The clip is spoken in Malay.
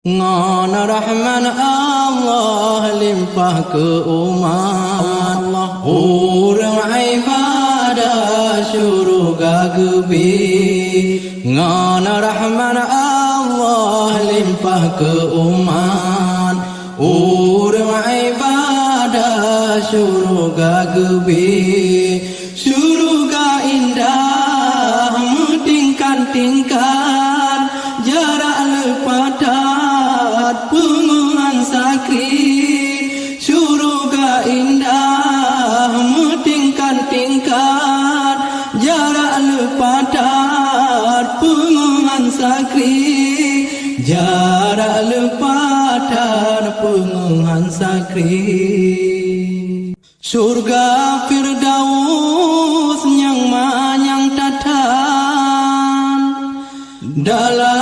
Ngon Rahman Allah limpah keumat Orang ibadah syurga gebi Ngon Rahman Allah limpah keumat Orang ibadah syurga gebi Syurga indah tingkat-tingkat jarak lepadat penguman sakit syurga indah tingkat-tingkat jarak lepadat penguman sakit jarak lepadat penguman sakit surga Firdaus yang manyang tatan dalam